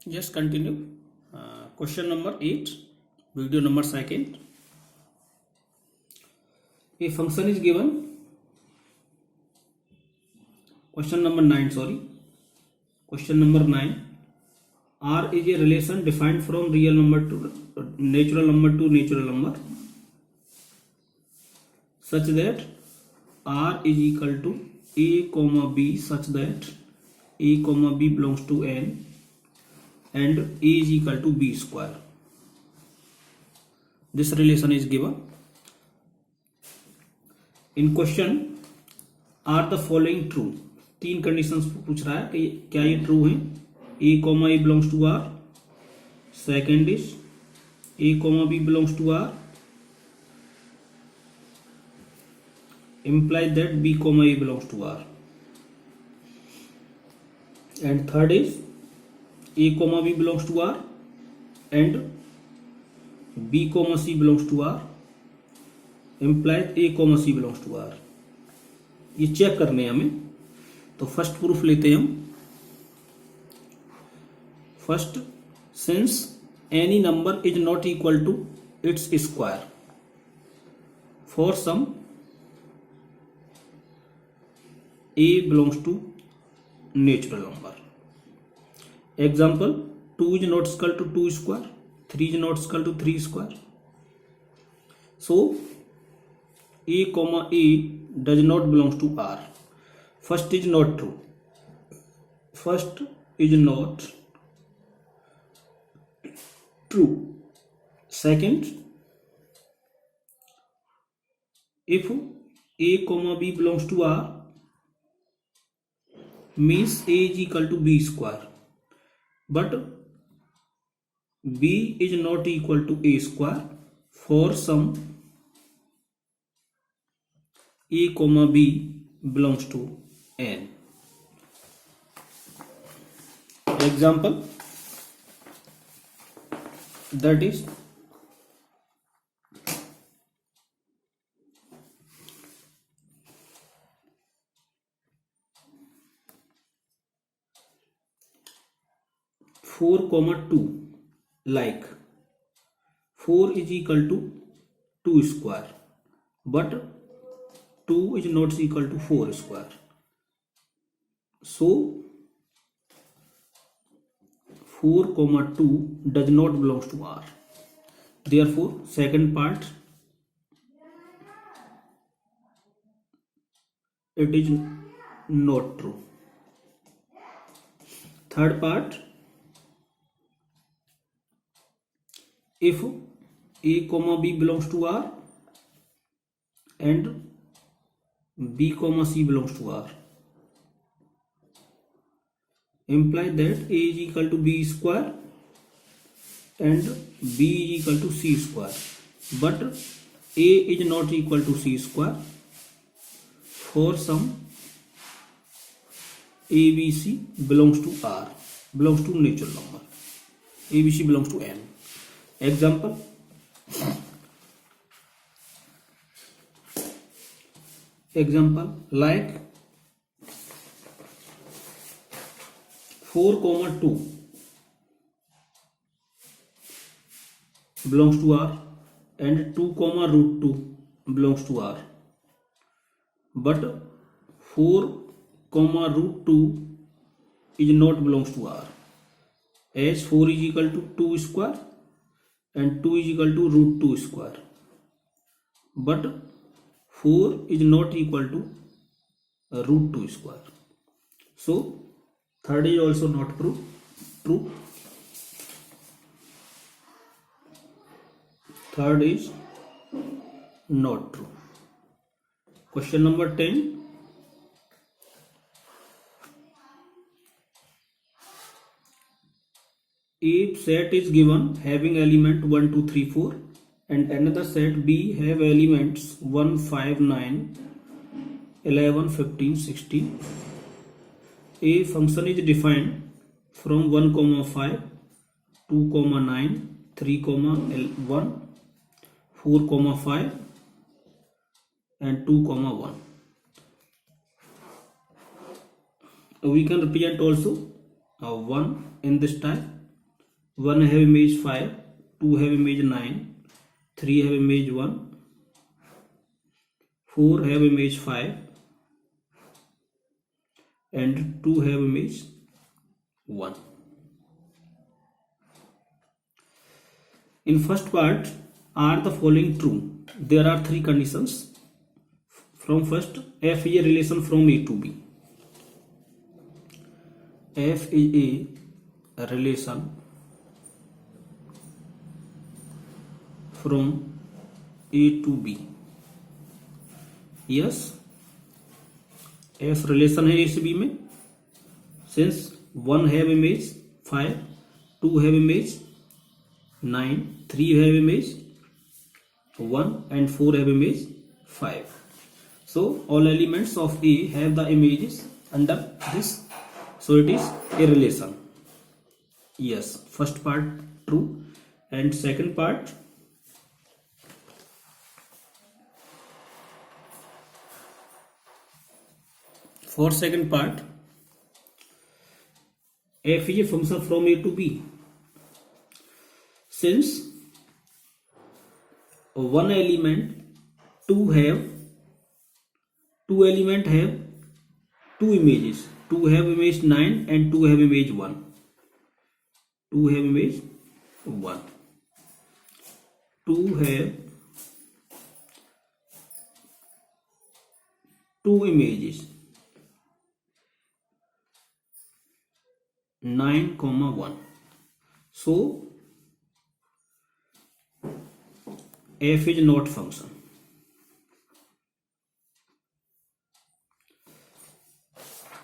Yes, continue. Question number 8, video number 2nd. A function is given. Question number 9, sorry. Question number 9. R is a relation defined from real number to natural number such that R is equal to A comma B such that A comma B belongs to N and A is equal to B square. This relation is given. In question, are the following true? 3 conditions पूछ रहा है कि क्या ये true है. A comma A belongs to R. Second is A comma B belongs to R. Implies that B comma A belongs to R. And third is A comma B belongs to R and B comma C belongs to R. Implies A comma C belongs to R. ये check करने हैं हमें. तो first proof लेते हैं हम. First, since any number is not equal to its square for some A belongs to natural number. Example, 2 is not equal to 2 square, 3 is not equal to 3 square. So A comma A does not belongs to R. First is not true. First is not true. Second, if A comma B belongs to R, means A is equal to B square, but B is not equal to A square for some A comma B belongs to N. Example, that is 4 comma 2, like 4 is equal to 2 square, but 2 is not equal to 4 square. So 4 comma 2 does not belongs to R. Therefore second part, it is not true. Third part, if A comma B belongs to R and B comma C belongs to R, imply that A is equal to B square and B is equal to C square, but A is not equal to C square for some ABC belongs to R, belongs to natural number. ABC belongs to N. Example, like 4 comma 2 belongs to R and 2 comma root 2 belongs to R, but 4 comma root 2 is not belongs to R, as 4 is equal to 2 square and 2 is equal to root 2 square, but 4 is not equal to root 2 square. So third is also not true. Third is not true. Question number 10. A set is given having element 1, 2, 3, 4 and another set B have elements 1, 5, 9, 11, 15, 16. A function is defined from 1, 5, 2, 9, 3, 1, 4, 5 and 2, 1. We can represent also 1 in this type 1 have image 5, 2 have image 9, 3 have image 1, 4 have image 5, and 2 have image 1. In first part, are the following true? There are three conditions. From first, f is a relation from A to B. F is a relation from A to B. Yes, f relation है A से B में. Since 1 have image 5, 2 have image 9, 3 have image 1, and 4 have image 5. So all elements of A have the images under this. So it is a relation. Yes, first part true, and second part, for second part, f is a function from A to B. Since one element two element have two images. 2 have image 9 and 2 have image 1. 2 have image 1. 2 have two images 9, 1. So f is not function.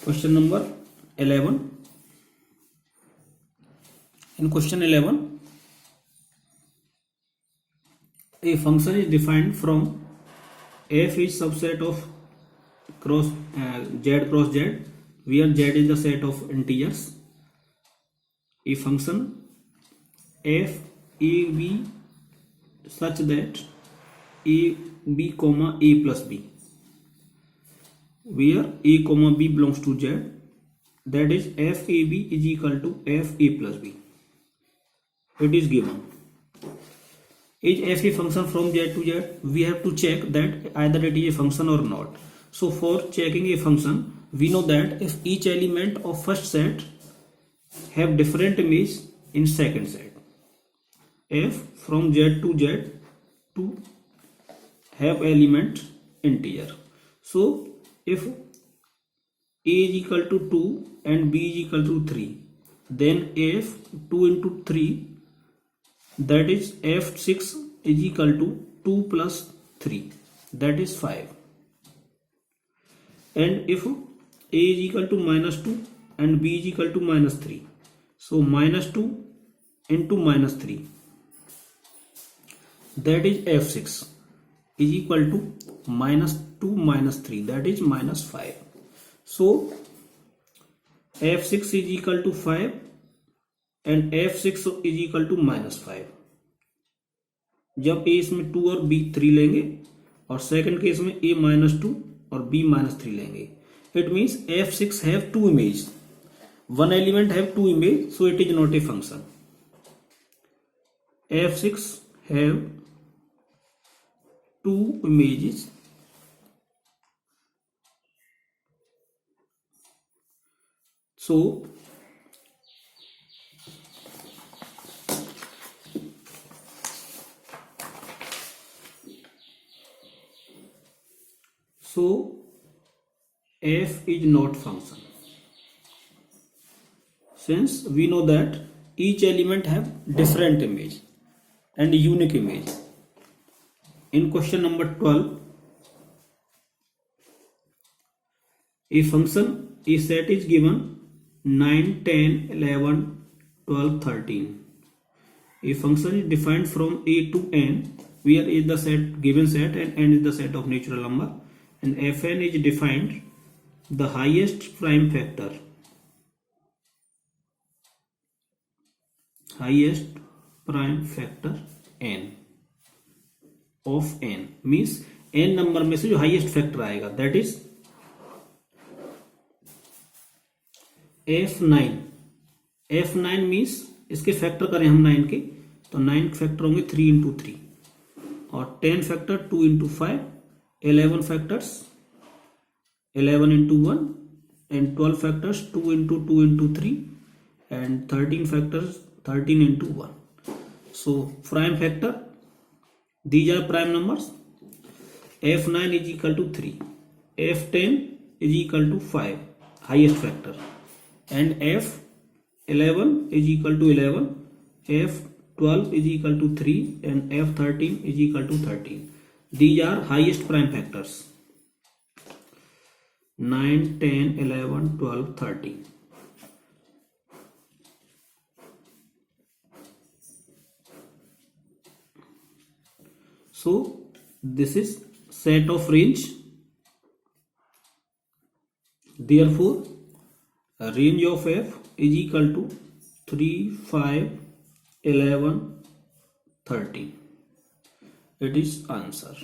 Question number 11. In question 11, a function is defined from f is subset of cross z cross z, where z is the set of integers. A function f a b such that a b comma a plus b, where a comma b belongs to z, that is f a b is equal to f a plus b. It is given. Is f a function from z to z? We have to check that either it is a function or not. So for checking a function, we know that if each element of first set have different image in second set, f from z to have element integer. So if a is equal to 2 and b is equal to 3, then f 2 into 3, that is f6 is equal to 2 plus 3, that is 5. And if a is equal to minus 2 and b is equal to minus 3, so minus 2 into minus 3, that is f6 is equal to minus 2 minus 3, that is minus 5. So f6 is equal to 5 and f6 is equal to minus 5. जब a इसमें 2 और b 3 लेंगे, और second case में a minus 2 और b minus 3 लेंगे, it means f6 have two images. One element have two images, so it is not a function. f6 have two images, so f is not function, since we know that each element have different image and unique image. In question number 12, a function, a set is given 9, 10, 11, 12, 13. A function is defined from a to n, where a is the set given set and n is the set of natural number, and fn is defined the highest prime factor n of n, means n number में से जो highest factor आएगा, that is f9. f9 means इसके factor करें हम 9 के, तो 9 factor होंगे 3 इंटू 3, और 10 factor 2 into 5, 11 factors 11 into 1, and 12 factors 2 into 2 into 3, and 13 factors 13 into 1. So prime factor, these are prime numbers. F9 is equal to 3, F10 is equal to 5, highest factor, and F11 is equal to 11, F12 is equal to 3, and F13 is equal to 13. These are highest prime factors. 9, 10, 11, 12, 13. So this is set of range. Therefore a range of f is equal to 3, 5, 11, 13. It is answer.